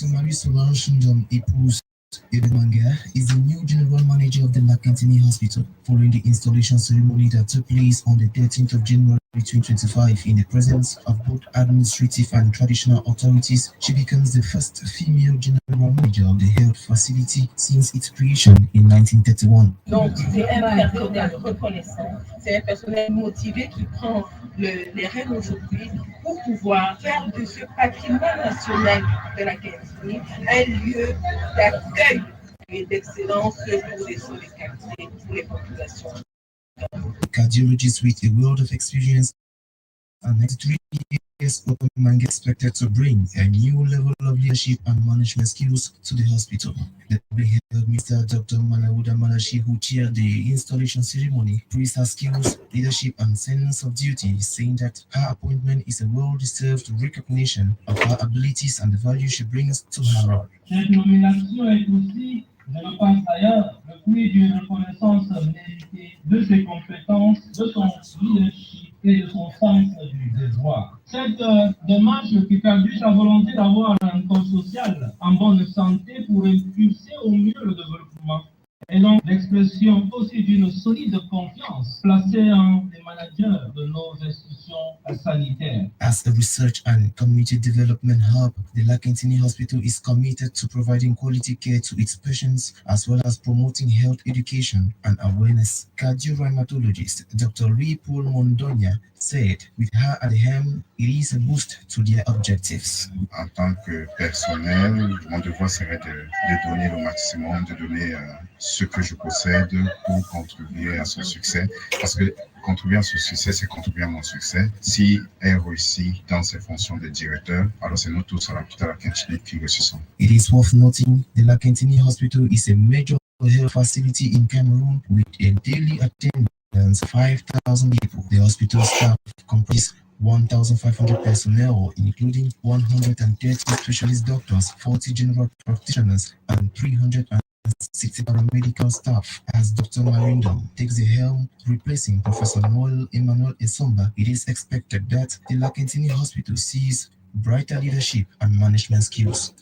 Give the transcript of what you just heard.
Marie Solange Ndom, épouse Manga, is the new general manager of the Laquintinie Hospital. Following the installation ceremony that took place on the 13th of January 2025 in the presence of both administrative and traditional authorities, she becomes the first female general manager of the health facility since its creation in 1931. Donc, c'est un personnel reconnaissant, c'est un personnel motivé qui prend les rênes aujourd'hui pour pouvoir faire de ce patrimoine national de la Calédonie un lieu d'accueil et d'excellence pour les quartiers, pour les populations. Cardiologist with a world of experience and 93 years old man expected to bring a new level of leadership and management skills to the hospital. The head Mr. Dr. Manaouda Malachie, who chaired the installation ceremony, praised her skills, leadership, and sense of duty, saying that her appointment is a well-deserved recognition of her abilities and the value she brings to her role. Cette nomination est aussi, je le pense d'ailleurs, le fruit d'une reconnaissance méritée de ses compétences, de son leadership et de son sens du devoir. Cette démarche qui traduit sa volonté d'avoir un corps social en bonne santé pour impulser au mieux le développement. Et donc l'expression aussi d'une solide confiance placée en les managers de nos institutions sanitaires. As a research and community development hub, the Laquintinie Hospital is committed to providing quality care to its patients as well as promoting health education and awareness. Cardiorheumatologist Dr. Paul Mondonia said with her at the helm, it is a boost to their objectives. En tant que personnel, mon devoir serait de donner le maximum, de donner ce que je possède pour contribuer à son succès. Parce que contribuer à son succès, c'est contribuer à mon succès. Si elle réussit dans ses fonctions de directeur, alors c'est nous tous à l'hôpital Laquintinie qui réussissons. It is worth noting the Laquintinie Hospital is a major health facility in Cameroon with a daily attendance of 5,000 people. The hospital staff comprises 1,500 personnel, including 130 specialist doctors, 40 general practitioners, and 360 paramedical staff. As Dr. Marindom takes the helm, replacing Professor Noel Emmanuel Esomba, it is expected that the Laquintinie Hospital sees brighter leadership and management skills.